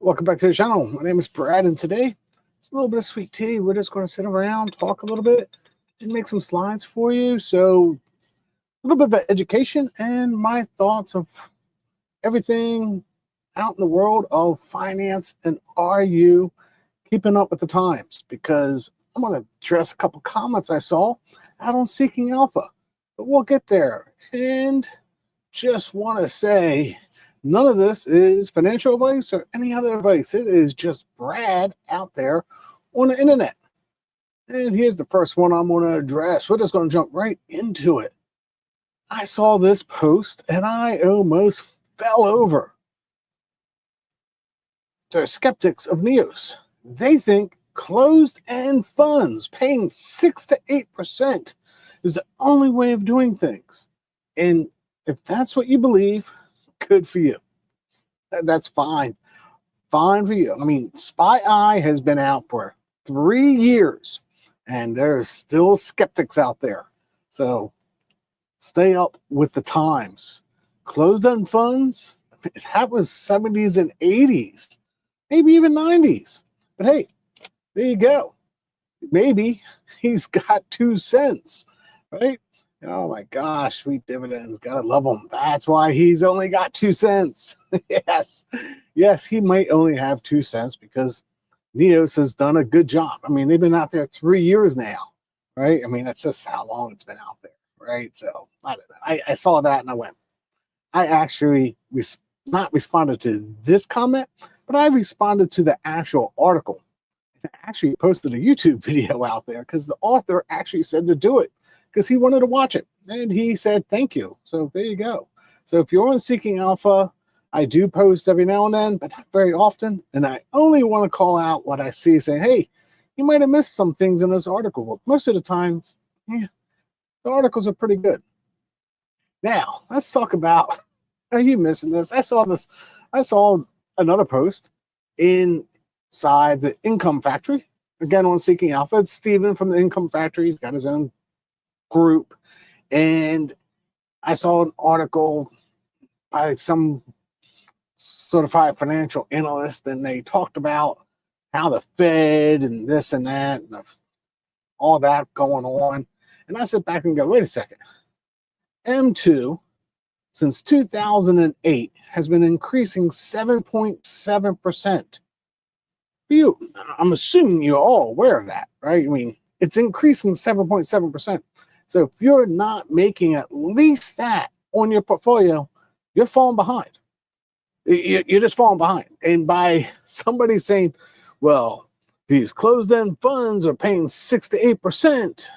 Welcome back to the channel. My name is Brad, and today it's a little bit of sweet tea. We're just going to sit around, talk a little bit, and make some slides for you. So a little bit of education and my thoughts of everything out in the world of finance, and are you keeping up with the times? Because I'm going to address a couple comments I saw out on Seeking Alpha, but we'll get there. And just want to say, none of this is financial advice or any other advice. It is just Brad out there on the internet. And here's the first one I'm going to address. We're just going to jump right into it. I saw this post and I almost fell over. They're skeptics of NEOS. They think closed-end funds paying 6 to 8% is the only way of doing things. And if that's what you believe, good for you. That's fine. Fine for you. I mean, SPY Eye has been out for 3 years, and there's still skeptics out there. So stay up with the times. Closed-end funds, that was 70s and 80s, maybe even 90s. But hey, there you go. Maybe he's got 2 cents, right? Oh my gosh, sweet dividends, gotta love them. That's why he's only got 2 cents. Yes, he might only have 2 cents because NEOS has done a good job. I mean, they've been out there 3 years now, right? I mean, that's just how long it's been out there, right? So I saw that and I went. I actually not responded to this comment, but I responded to the actual article. I actually posted a YouTube video out there because the author actually said to do it, because he wanted to watch it, and he said thank you. So there you go. So if you're on Seeking Alpha, I do post every now and then, but not very often, and I only want to call out what I see, saying, hey, you might have missed some things in this article. Well, most of the times, yeah, the articles are pretty good. Now let's talk about, are you missing this? I saw another post inside the Income Factory, again on Seeking Alpha. It's Steven from the Income Factory. He's got his own group, and I saw an article by some certified financial analyst, and they talked about how the Fed and this and that and all that going on. And I sit back and go, wait a second. M2 since 2008 has been increasing 7.7%. I'm assuming you're all aware of that, right? I mean, it's increasing 7.7%. So if you're not making at least that on your portfolio, you're falling behind. You're just falling behind. And by somebody saying, well, these closed-end funds are paying 6 to 8%,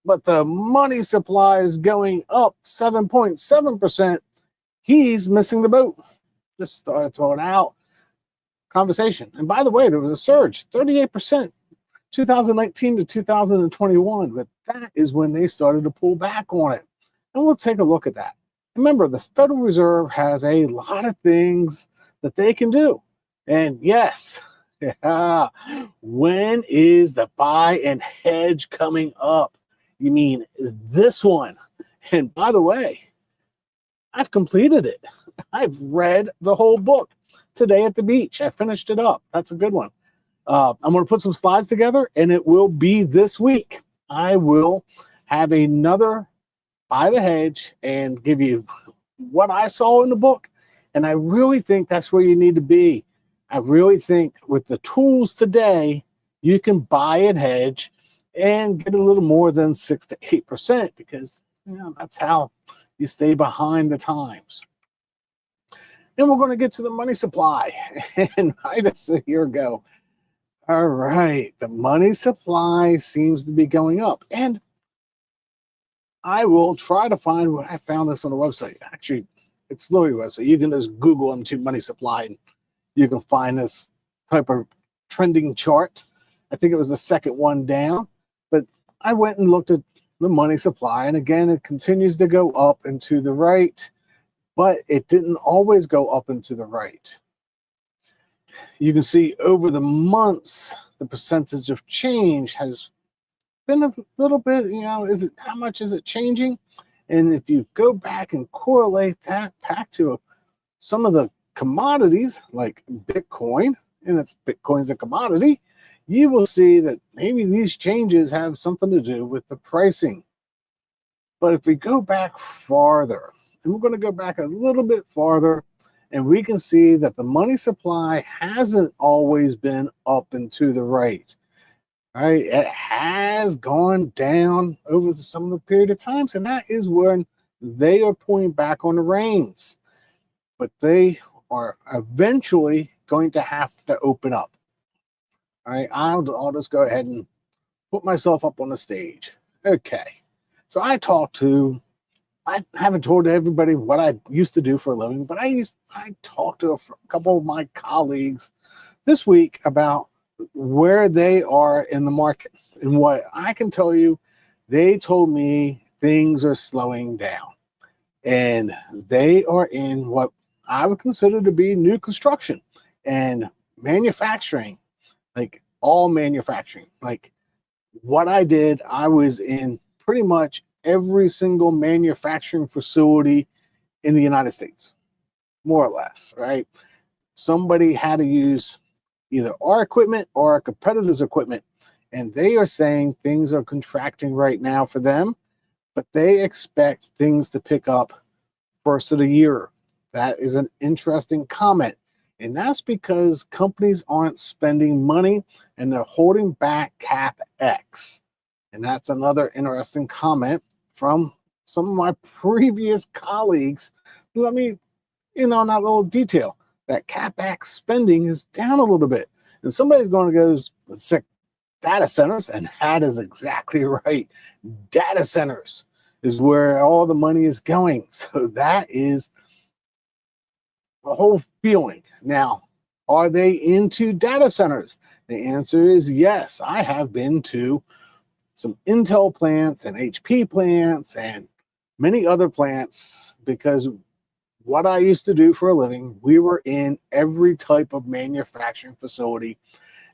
but the money supply is going up 7.7%, he's missing the boat. Just started throwing out conversation. And by the way, there was a surge, 38%. 2019 to 2021, but that is when they started to pull back on it. And we'll take a look at that. Remember, the Federal Reserve has a lot of things that they can do. And yes, when is the buy and hedge coming up? You mean this one? And by the way, I've completed it. I've read the whole book today at the beach. I finished it up. That's a good one. I'm going to put some slides together, and it will be this week. I will have another Buy the Hedge and give you what I saw in the book. And I really think that's where you need to be. I really think with the tools today, you can buy and hedge and get a little more than 6 to 8%, because that's how you stay behind the times. And we're going to get to the money supply. And I just say, here we go. All right, the money supply seems to be going up, and I will try to find what I found this on the website. Actually, it's literally a website. You can just Google M2 money supply, and you can find this type of trending chart. I think it was the second one down, but I went and looked at the money supply, and again, it continues to go up and to the right, but it didn't always go up and to the right. You can see over the months, the percentage of change has been a little bit, how much is it changing? And if you go back and correlate that back to some of the commodities like Bitcoin, and it's Bitcoin's a commodity, you will see that maybe these changes have something to do with the pricing. But if we go back farther, and we're going to go back a little bit farther, and we can see that the money supply hasn't always been up and to the right. Right? It has gone down over some of the period of times, and that is when they are pulling back on the reins. But they are eventually going to have to open up. All right, I'll just go ahead and put myself up on the stage. Okay, so I haven't told everybody what I used to do for a living, but I talked to a couple of my colleagues this week about where they are in the market. And what I can tell you, they told me things are slowing down. And they are in what I would consider to be new construction and manufacturing, like all manufacturing. Like what I did, I was in pretty much every single manufacturing facility in the United States, more or less, right? Somebody had to use either our equipment or our competitors' equipment. And they are saying things are contracting right now for them, but they expect things to pick up first of the year. That is an interesting comment. And that's because companies aren't spending money and they're holding back CapEx. And that's another interesting comment from some of my previous colleagues. Let me in on that little detail. That CapEx spending is down a little bit. And somebody's going to go, let's say, data centers, and that is exactly right. Data centers is where all the money is going. So that is a whole feeling. Now, are they into data centers? The answer is yes. I have been to some Intel plants and HP plants and many other plants because what I used to do for a living, we were in every type of manufacturing facility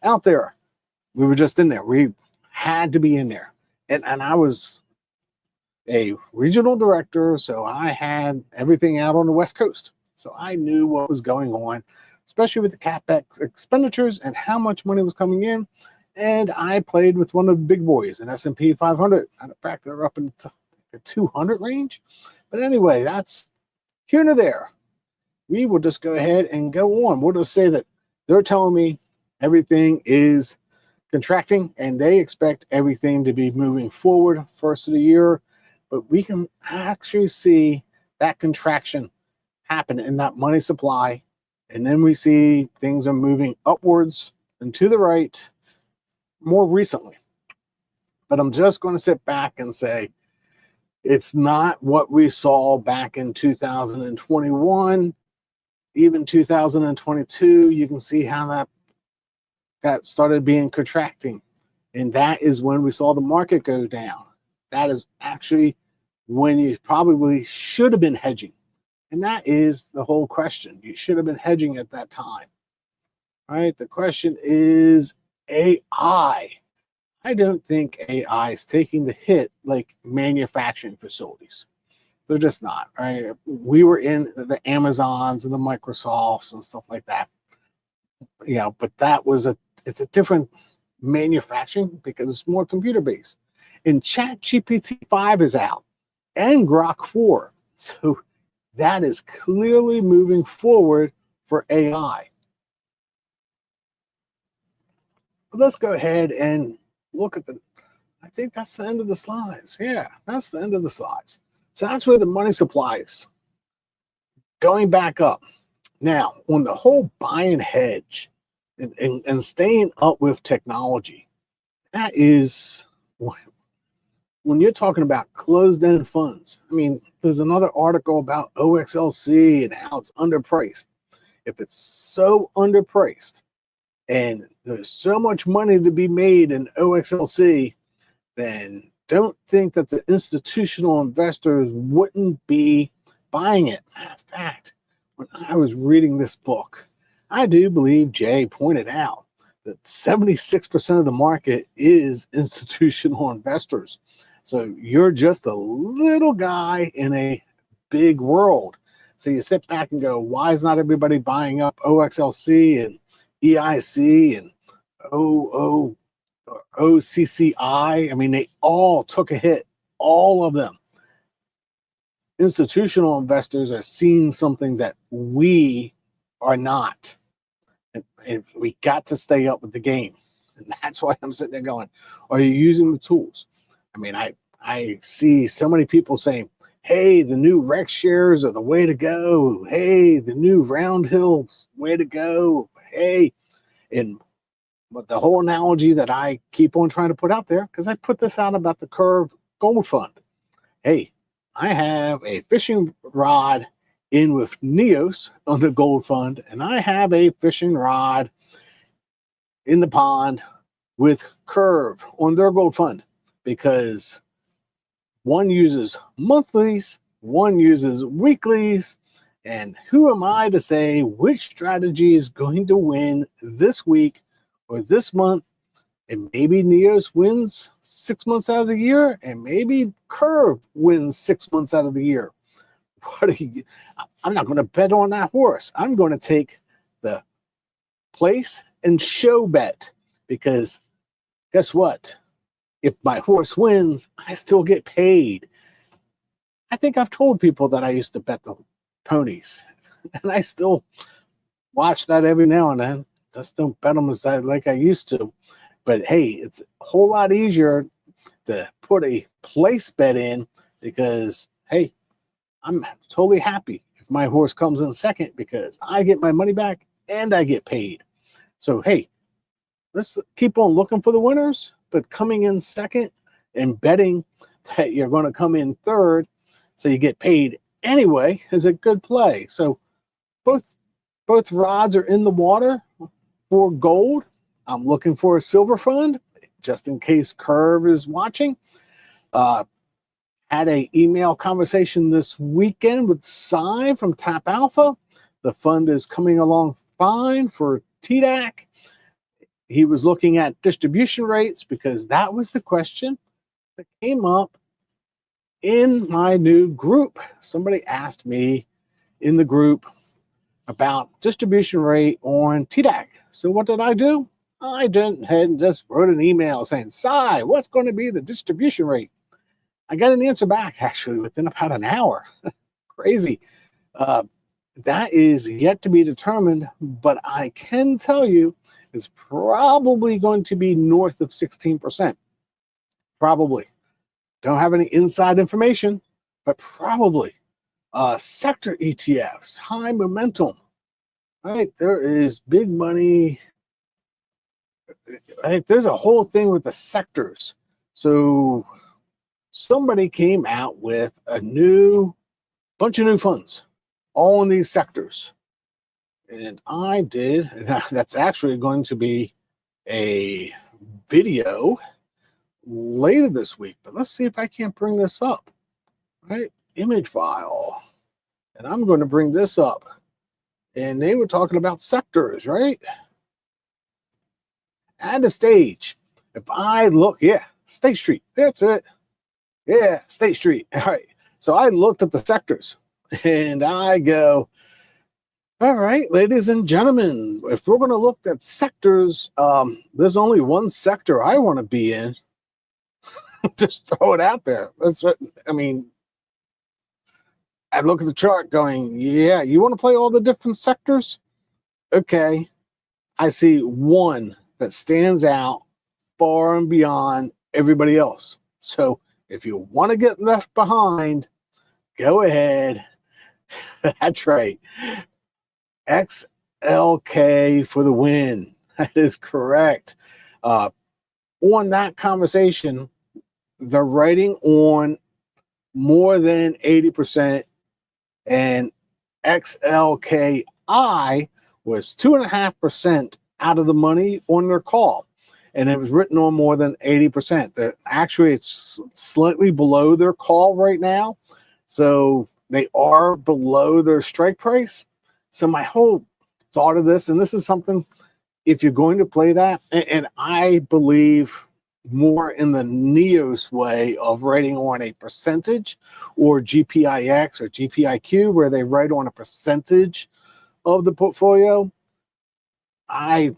out there. We were just in there. We had to be in there. And I was a regional director, so I had everything out on the West Coast. So I knew what was going on, especially with the CapEx expenditures and how much money was coming in. And I played with one of the big boys, an S&P 500. Matter of fact, they're up into the 200 range. But anyway, that's here and there. We will just go ahead and go on. We'll just say that they're telling me everything is contracting and they expect everything to be moving forward first of the year. But we can actually see that contraction happen in that money supply. And then we see things are moving upwards and to the right more recently. But I'm just going to sit back and say, it's not what we saw back in 2021, even 2022. You can see how that started being contracting. And that is when we saw the market go down. That is actually when you probably should have been hedging. And that is the whole question. You should have been hedging at that time. All right. The question is AI. I don't think AI is taking the hit like manufacturing facilities. They're just not, right? We were in the Amazons and the Microsofts and stuff like that. But it's a different manufacturing because it's more computer based. And ChatGPT 5 is out and Grok 4. So that is clearly moving forward for AI. But let's go ahead and look at I think that's the end of the slides. Yeah, that's the end of the slides. So that's where the money supply is going back up. Now, on the whole buy and hedge and staying up with technology, that is when you're talking about closed-end funds. I mean, there's another article about OXLC and how it's underpriced. If it's so underpriced and there's so much money to be made in OXLC, then don't think that the institutional investors wouldn't be buying it. Matter of fact, when I was reading this book, I do believe Jay pointed out that 76% of the market is institutional investors. So you're just a little guy in a big world. So you sit back and go, why is not everybody buying up OXLC and EIC and OO or OCCI. I mean, they all took a hit, all of them. Institutional investors are seeing something that we are not. And we got to stay up with the game. And that's why I'm sitting there going, are you using the tools? I mean, I see so many people saying, hey, the new Rex shares are the way to go. Hey, the new Round Hills, way to go. Hey, and but the whole analogy that I keep on trying to put out there, because I put this out about the Curve Gold Fund. Hey, I have a fishing rod in with Neos on the gold fund, and I have a fishing rod in the pond with Curve on their gold fund, because one uses monthlies, one uses weeklies, and who am I to say which strategy is going to win this week or this month? And maybe Neos wins 6 months out of the year, and maybe Curve wins 6 months out of the year. I'm not going to bet on that horse. I'm going to take the place and show bet, because guess what? If my horse wins, I still get paid. I think I've told people that I used to bet the ponies, and I still watch that every now and then. Just don't bet them like I used to. But hey, it's a whole lot easier to put a place bet in, because hey, I'm totally happy if my horse comes in second, because I get my money back and I get paid. So hey, let's keep on looking for the winners, but coming in second and betting that you're going to come in third so you get paid anyway is a good play. So both rods are in the water for gold. I'm looking for a silver fund just in case Curve is watching. Had a email conversation this weekend with Cy from Tap Alpha. The fund is coming along fine for TDAC. He was looking at distribution rates, because that was the question that came up in my new group. Somebody asked me in the group about distribution rate on TDAC. So what did I do? I went ahead and just wrote an email saying, Cy, what's going to be the distribution rate? I got an answer back actually within about an hour. Crazy. That is yet to be determined, but I can tell you it's probably going to be north of 16%. Probably. Don't have any inside information, but probably. Sector ETFs, high momentum. Right? There is big money. Right? There's a whole thing with the sectors. So somebody came out with a bunch of new funds, all in these sectors. And I did, and that's actually going to be a video later this week. But let's see if I can't bring this up. Right? Image file. And I'm going to bring this up. And they were talking about sectors, right? Add a stage. If I look, yeah, State Street. That's it. Yeah, State Street. All right. So I looked at the sectors and I go, all right, ladies and gentlemen, if we're going to look at sectors, there's only one sector I want to be in. Just throw it out there. That's what I mean. I look at the chart going, yeah, you want to play all the different sectors? Okay. I see one that stands out far and beyond everybody else. So if you want to get left behind, go ahead. That's right. XLK for the win. That is correct. On that conversation, they're writing on more than 80%, and XLKI was 2.5% out of the money on their call, and it was written on more than 80%. Actually, it's slightly below their call right now, so they are below their strike price. So my whole thought of this, and this is something, if you're going to play that, and I believe more in the Neos way of writing on a percentage, or GPIX or GPIQ, where they write on a percentage of the portfolio. I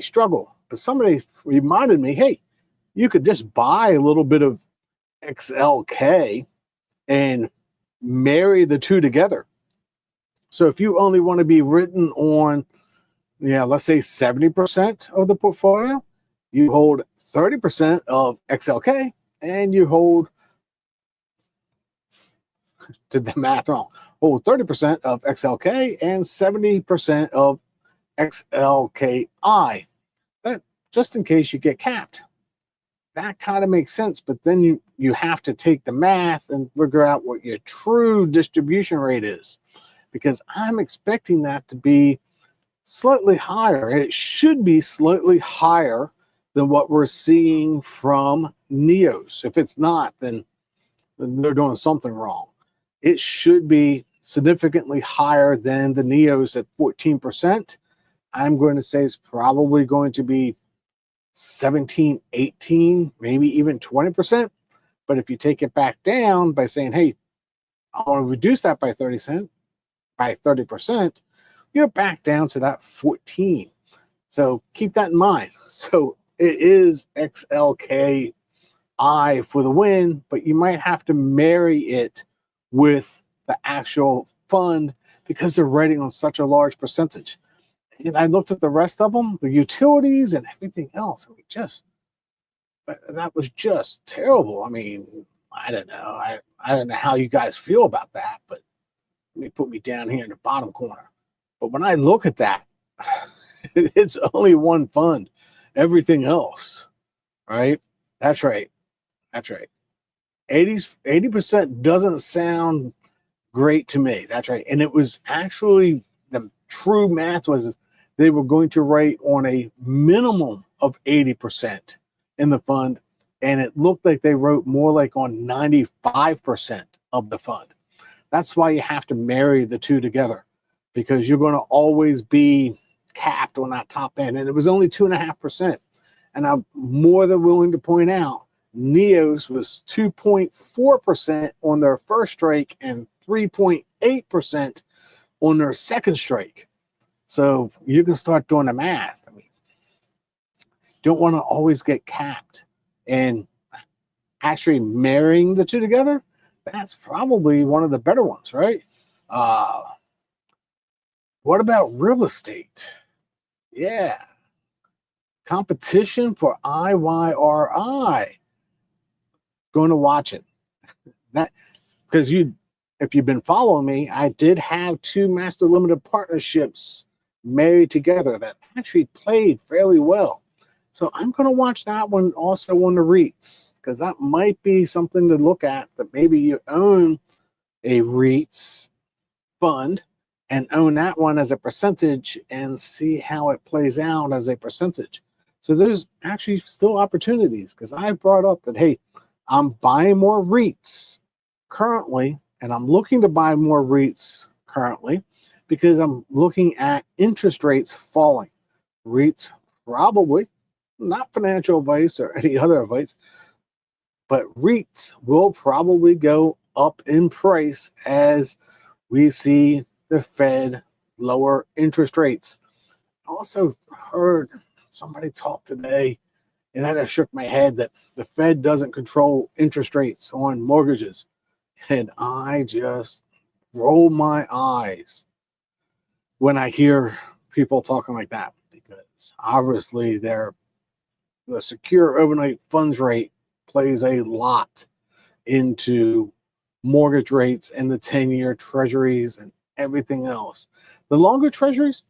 struggle. But somebody reminded me, hey, you could just buy a little bit of XLK and marry the two together. So if you only want to be written on, let's say 70% of the portfolio, you hold 30% of XLK and you did the math wrong, hold 30% of XLK and 70% of XLKI. That just in case you get capped. That kind of makes sense, but then you have to take the math and figure out what your true distribution rate is, because I'm expecting that to be slightly higher. It should be slightly higher than what we're seeing from NEOs. If it's not, then they're doing something wrong. It should be significantly higher than the NEOs at 14%. I'm going to say it's probably going to be 17, 18, maybe even 20%. But if you take it back down by saying, hey, I want to reduce that by 30%, you're back down to that 14. So keep that in mind. So it is XLKI for the win, but you might have to marry it with the actual fund because they're writing on such a large percentage. And I looked at the rest of them, the utilities and everything else. I mean, that was just terrible. I mean, I don't know. I don't know how you guys feel about that, but let me put me down here in the bottom corner. But when I look at that, it's only one fund. Everything else, right? That's right. That's right. 80% doesn't sound great to me. That's right. And it was actually the true math was they were going to write on a minimum of 80% in the fund, and it looked like they wrote more like on 95% of the fund. That's why you have to marry the two together, because you're going to always be capped on that top end. And it was only 2.5%. And I'm more than willing to point out, NEOS was 2.4% on their first strike and 3.8% on their second strike. So you can start doing the math. I mean, don't want to always get capped. And actually marrying the two together, that's probably one of the better ones, right? What about real estate? Yeah. Competition for IYRI. Going to watch it. That because if you've been following me, I did have two master limited partnerships married together that actually played fairly well. So I'm going to watch that one also on the REITs, because that might be something to look at, that maybe you own a REITs fund and own that one as a percentage and see how it plays out as a percentage. So there's actually still opportunities, because I brought up that, hey, I'm buying more REITs currently, and I'm looking to buy more REITs currently because I'm looking at interest rates falling. REITs probably, not financial advice or any other advice, but REITs will probably go up in price as we see the Fed lower interest rates. I also heard somebody talk today, and I just shook my head, that the Fed doesn't control interest rates on mortgages. And I just roll my eyes when I hear people talking like that, because obviously the secure overnight funds rate plays a lot into mortgage rates and the 10-year treasuries and everything else. The longer treasuries,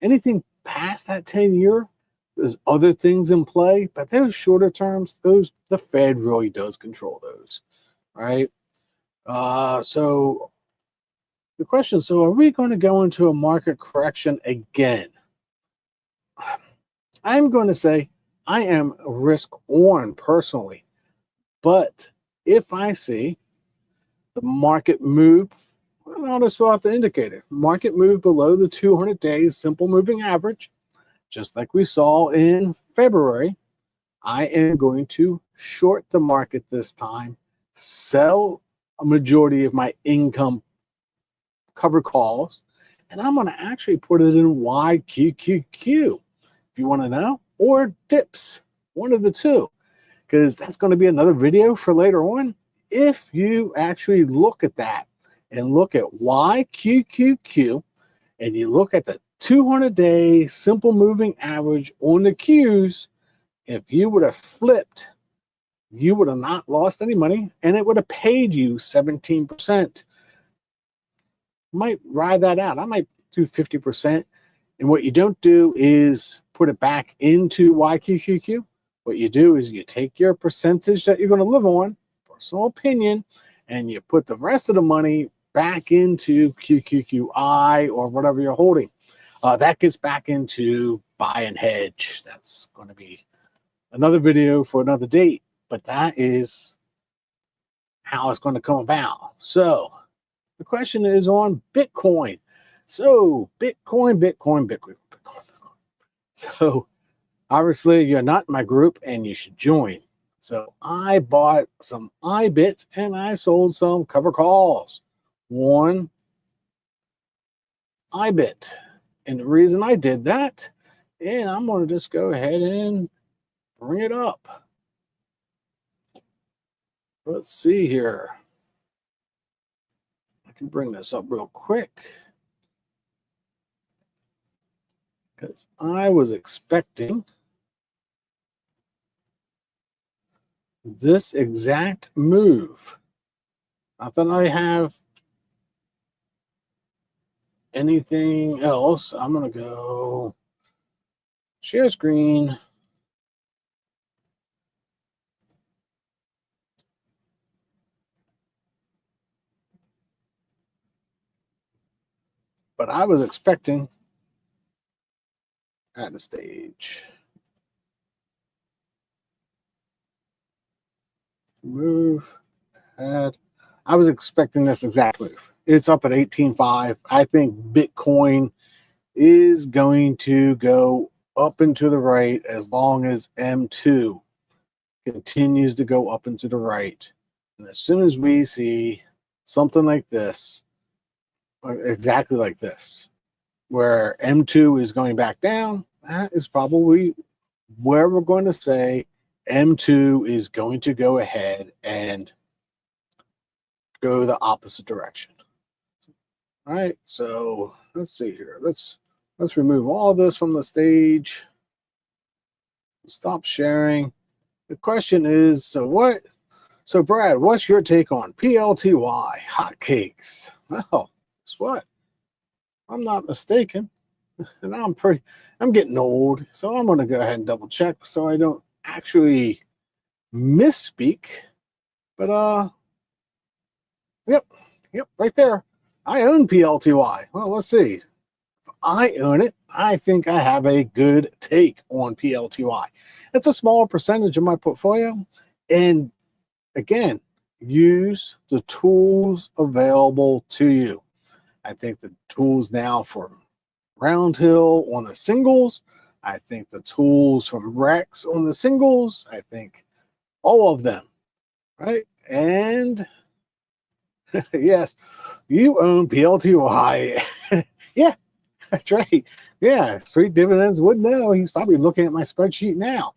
anything past that 10-year, there's other things in play, but those shorter terms, the Fed really does control those, right? So the question, so are we going to go into a market correction again? I'm going to say I am risk on personally, but if I see the market move, well, I'll just throw out the indicator, market move below the 200 days simple moving average, just like we saw in February, I am going to short the market this time, sell a majority of my income cover calls, and I'm going to actually put it in YQQQ, if you want to know, or dips, one of the two, because that's going to be another video for later on. If you actually look at that and look at YQQQ, and you look at the 200-day simple moving average on the Qs, if you would have flipped, you would have not lost any money, and it would have paid you 17%. Might ride that out. I might do 50%. And what you don't do is put it back into YQQQ. What you do is you take your percentage that you're going to live on, personal opinion, and you put the rest of the money back into QQQI or whatever you're holding. That gets back into buy and hedge. That's going to be another video for another date, but that is how it's going to come about. So the question is on Bitcoin. So Bitcoin. So obviously you're not in my group and you should join. So I bought some IBIT and I sold some cover calls. One IBIT. And the reason I did that, and I'm going to just go ahead and bring it up. Let's see here. I can bring this up real quick, because I was expecting this exact move. Not that I have anything else. I'm going to go share screen. But I was expecting at the stage. Move, add. I was expecting this exact move. It's up at 18.5. I think Bitcoin is going to go up and to the right as long as M2 continues to go up and to the right. And as soon as we see something like this, or exactly like this, where M2 is going back down, that is probably where we're going to say M2 is going to go ahead and go the opposite direction. All right, so let's see here. Let's remove all this from the stage. Stop sharing. The question is, so Brad, what's your take on PLTY hotcakes? Well, guess what? I'm not mistaken. And I'm getting old, so I'm going to go ahead and double check so I don't actually misspeak. But yep, right there. I own PLTY. Well, let's see. If I own it, I think I have a good take on PLTY. It's a smaller percentage of my portfolio, and again, use the tools available to you. I think the tools now for Roundhill on the singles, I think the tools from Rex on the singles, I think all of them, right? And yes, you own PLTY. Yeah, that's right. Yeah, Sweet Dividends would know. He's probably looking at my spreadsheet now.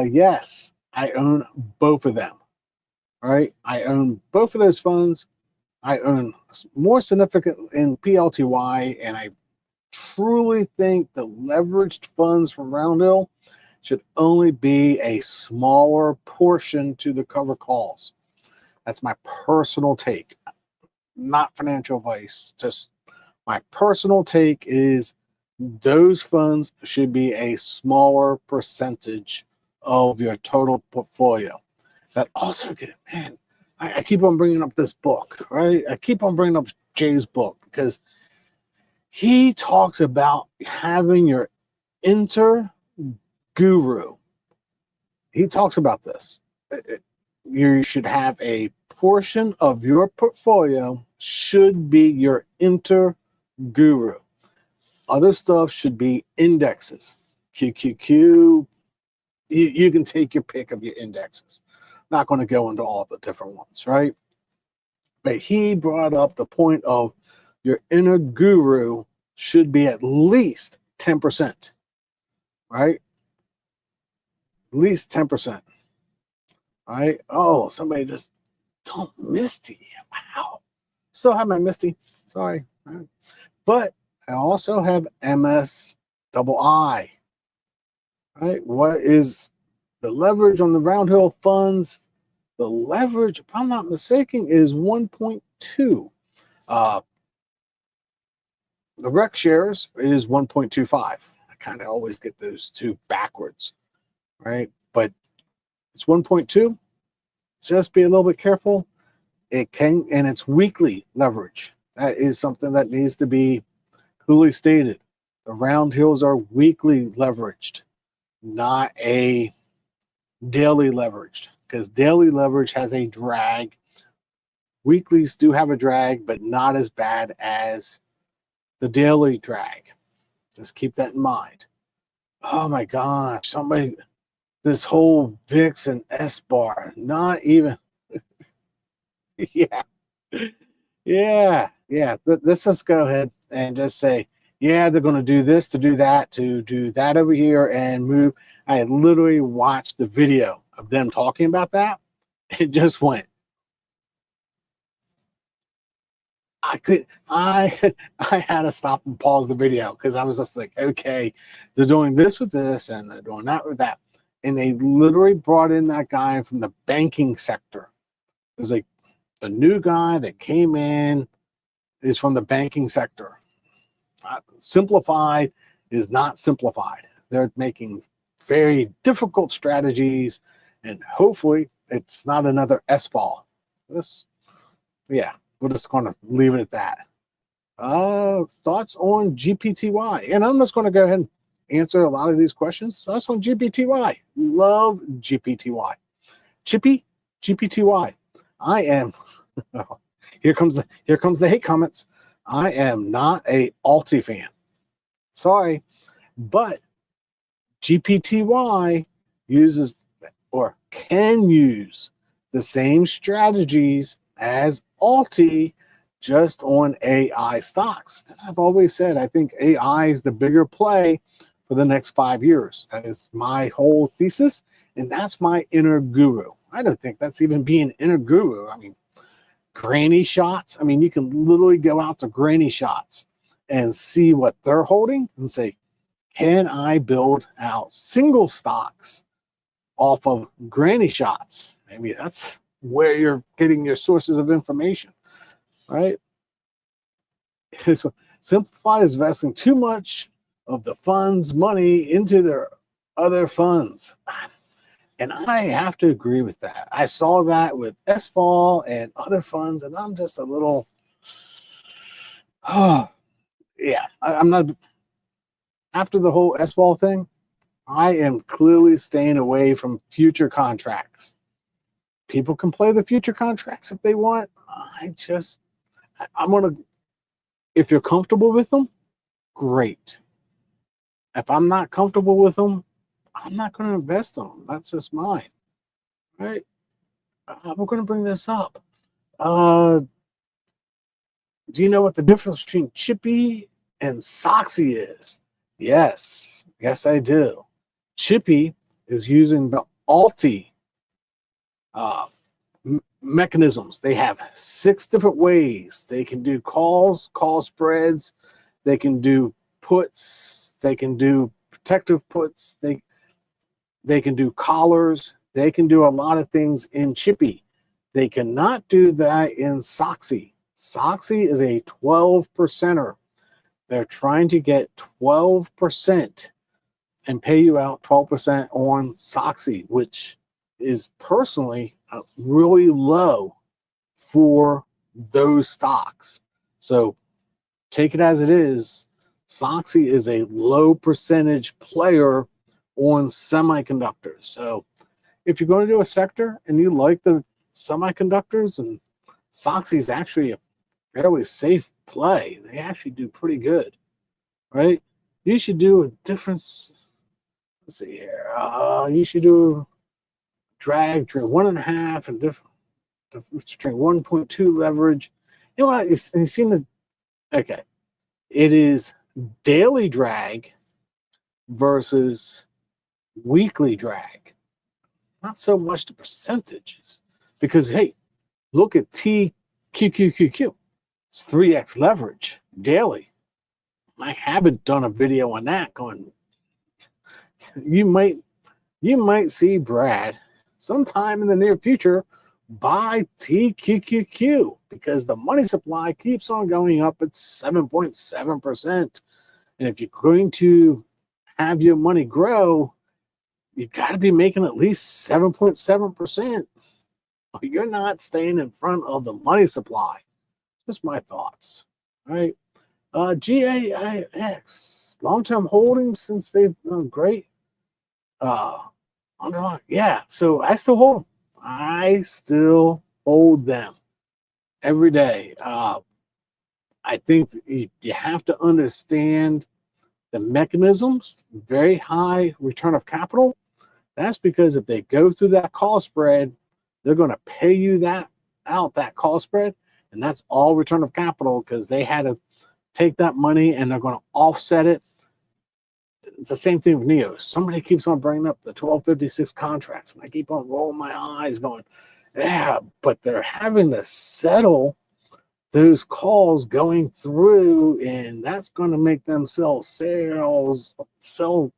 Yes, I own both of them. All right, I own both of those funds. I own more significant in PLTY, and I truly think the leveraged funds from Roundhill should only be a smaller portion to the cover calls. That's my personal take, not financial advice. Just my personal take is those funds should be a smaller percentage of your total portfolio. That also, man, I keep on bringing up this book, right? I keep on bringing up Jay's book because he talks about having your inter guru. He talks about this. You should have a portion of your portfolio should be your inter guru. Other stuff should be indexes. QQQ, you can take your pick of your indexes. Not going to go into all the different ones, right? But he brought up the point of your inner guru should be at least 10%, right? At least 10%, right? Oh, somebody just don't Misty. Wow. Still have my Misty. Sorry. But I also have MS double I, right? What is the leverage on the round hill funds? The leverage, if I'm not mistaken, is 1.2. The rec shares is 1.25. I kind of always get those two backwards, right? But it's 1.2. Just be a little bit careful. It can, and it's weekly leverage. That is something that needs to be clearly stated. The round hills are weekly leveraged, not a daily leveraged, because daily leverage has a drag. Weeklies do have a drag, but not as bad as the daily drag. Just keep that in mind. Oh my gosh, somebody, this whole VIX and S bar, not even, yeah, yeah. Let's just go ahead and just say, yeah, they're going to do this, to do that over here and move. I literally watched the video of them talking about that. It just went, I had to stop and pause the video because I was just like, okay, they're doing this with this and they're doing that with that. And they literally brought in that guy from the banking sector. It was like the new guy that came in is from the banking sector. Simplified is not simplified. They're making very difficult strategies, and hopefully it's not another S-ball. Yeah, we're just going to leave it at that. Thoughts on GPTY? And I'm just going to go ahead and answer a lot of these questions. Thoughts on GPTY? Love GPTY. Chippy, GPTY. I am. Oh, here comes the hate comments. I am not a Alti fan. Sorry, but GPTY uses or can use the same strategies as Alti, just on AI stocks. And I've always said I think AI is the bigger play for the next 5 years. That is my whole thesis, and that's my inner guru. I don't think that's even being inner guru. I mean, granny shots. I mean, you can literally go out to granny shots and see what they're holding and say, can I build out single stocks off of granny shots? Maybe that's where you're getting your sources of information, right? Simplify is investing too much of the fund's money into their other funds. And I have to agree with that. I saw that with SFAL and other funds, and I'm just a little, oh, yeah, I'm not, after the whole SFAL thing, I am clearly staying away from future contracts. People can play the future contracts if they want. I'm going to, if you're comfortable with them, great. If I'm not comfortable with them, I'm not going to invest in them. That's just mine, right? We're going to bring this up. Do you know what the difference between Chippy and Soxy is? Yes, I do. Chippy is using the Alti mechanisms. They have 6 different ways. They can do calls, call spreads. They can do puts. They can do protective puts. They can do collars. They can do a lot of things in Chippy. They cannot do that in Soxy. Soxy is a 12%er. They're trying to get 12% and pay you out 12% on Soxy, which is personally really low for those stocks. So take it as it is. Soxy is a low percentage player on semiconductors. So if you're going to do a sector and you like the semiconductors, and Soxy is actually a fairly safe play. They actually do pretty good, right? You should do a difference. Let's see here. You should do drag between 1.5 and different between 1.2 leverage. You know what? You seem to, okay. It is daily drag versus weekly drag. Not so much the percentages, because hey, look at TQQQQ. It's 3x leverage daily. I haven't done a video on that. Going, you might see Brad sometime in the near future buy TQQQ because the money supply keeps on going up at 7.7%. And if you're going to have your money grow, you got to be making at least 7.7%. You're not staying in front of the money supply. Just my thoughts. All right. GAIX, long-term holdings since they've done great. Yeah, so I still hold them. I still hold them every day. I think you have to understand the mechanisms. Very high return of capital. That's because if they go through that call spread, they're going to pay you that call spread, and that's all return of capital because they had to take that money and they're going to offset it. It's the same thing with NEOs. Somebody keeps on bringing up the 1256 contracts, and I keep on rolling my eyes going, yeah, but they're having to settle those calls going through, and that's going to make them sell shares. So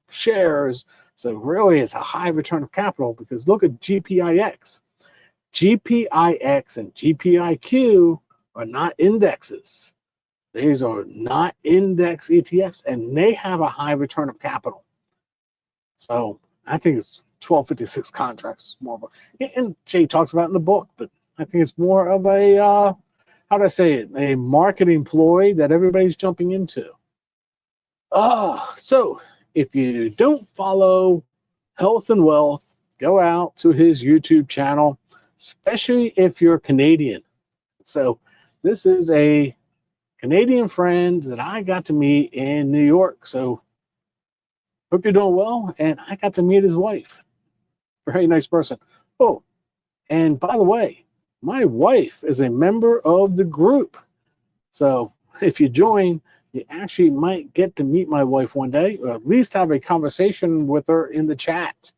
really, it's a high return of capital because look at GPIX. GPIX and GPIQ are not indexes. These are not index ETFs, and they have a high return of capital. So I think it's 1256 contracts. More of a, and Jay talks about it in the book, but I think it's more of a, how do I say it, a marketing ploy that everybody's jumping into. So if you don't follow Health and Wealth, go out to his YouTube channel, especially if you're Canadian. So this is a Canadian friend that I got to meet in New York. So hope you're doing well. And I got to meet his wife. Very nice person. Oh, and by the way, my wife is a member of the group. So if you join, you actually might get to meet my wife one day, or at least have a conversation with her in the chat.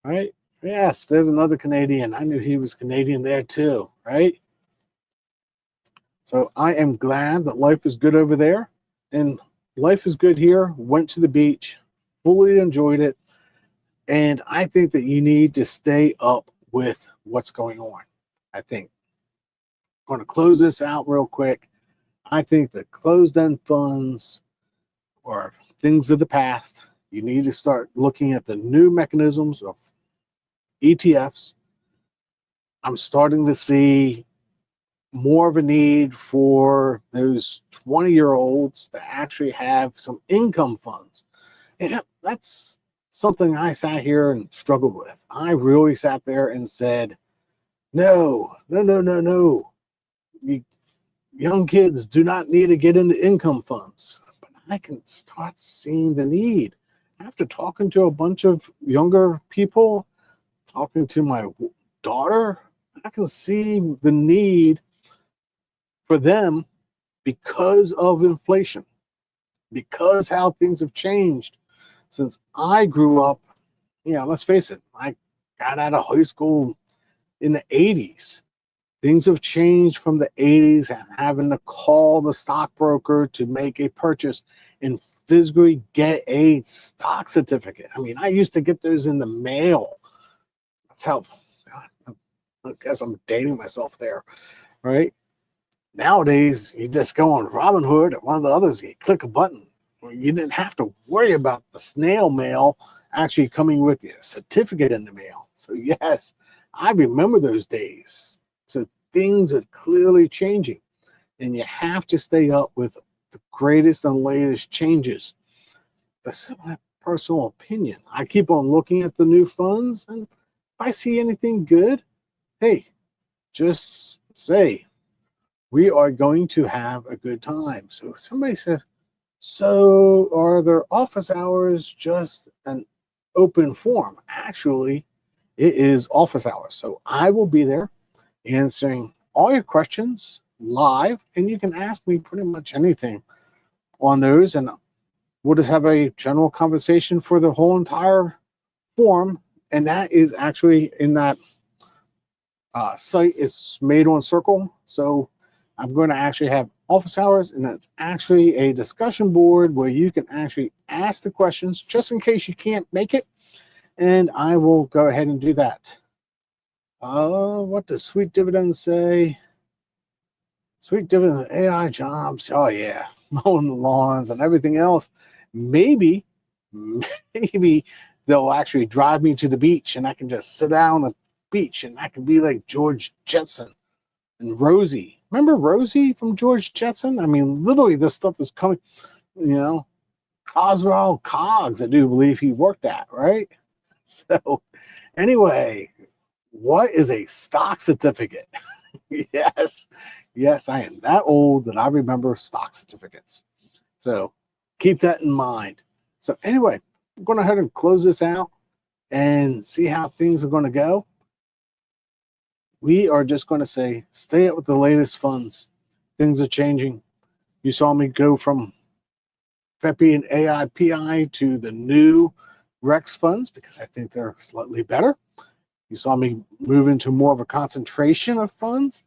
Right? Yes, there's another Canadian. I knew he was Canadian there too, right? So I am glad that life is good over there, and life is good here. Went to the beach, fully enjoyed it, and I think that you need to stay up with what's going on. I think I'm going to close this out real quick. I think that closed-end funds are things of the past. You need to start looking at the new mechanisms of ETFs. I'm starting to see more of a need for those 20-year-olds to actually have some income funds. And that's something I sat here and struggled with. I really sat there and said, no. Young kids do not need to get into income funds. But I can start seeing the need. After talking to a bunch of younger people, talking to my daughter, I can see the need for them because of inflation, because how things have changed since I grew up. Yeah, let's face it, I got out of high school in the 80s. Things have changed from the 80s and having to call the stockbroker to make a purchase and physically get a stock certificate. I mean, I used to get those in the mail. That's how, I guess I'm dating myself there, right? Nowadays, you just go on Robinhood or one of the others, you click a button. You didn't have to worry about the snail mail actually coming with you, a certificate in the mail. So yes, I remember those days. So things are clearly changing, and you have to stay up with the greatest and latest changes. That's my personal opinion. I keep on looking at the new funds, and if I see anything good, hey, just say, we are going to have a good time. So if somebody says, so are their office hours just an open forum? Actually, it is office hours. So I will be there answering all your questions live, and you can ask me pretty much anything on those, and we'll just have a general conversation for the whole entire forum. And that is actually in that site. It's made on Circle. So I'm going to actually have office hours, and it's actually a discussion board where you can actually ask the questions just in case you can't make it. And I will go ahead and do that. What does Sweet Dividends say? Sweet Dividends, AI jobs. Oh yeah, mowing the lawns and everything else. Maybe they'll actually drive me to the beach, and I can just sit down on the beach, and I can be like George Jetson and Rosie. Remember Rosie from George Jetson? I mean, literally, this stuff is coming. Coswell Cogs, I do believe he worked at, right? So, anyway, what is a stock certificate? Yes, I am that old that I remember stock certificates. So keep that in mind. So anyway, I'm going to go ahead and close this out and see how things are going to go. We are just going to say, stay up with the latest funds. Things are changing. You saw me go from FEPI and AIPI to the new Rex funds because I think they're slightly better. You saw me move into more of a concentration of funds.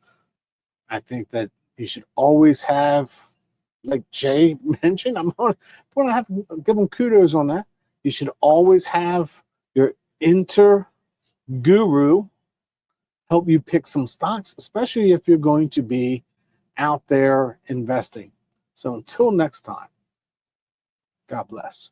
I think that you should always have, like Jay mentioned, I'm going to have to give him kudos on that. You should always have your guru help you pick some stocks, especially if you're going to be out there investing. So until next time, God bless.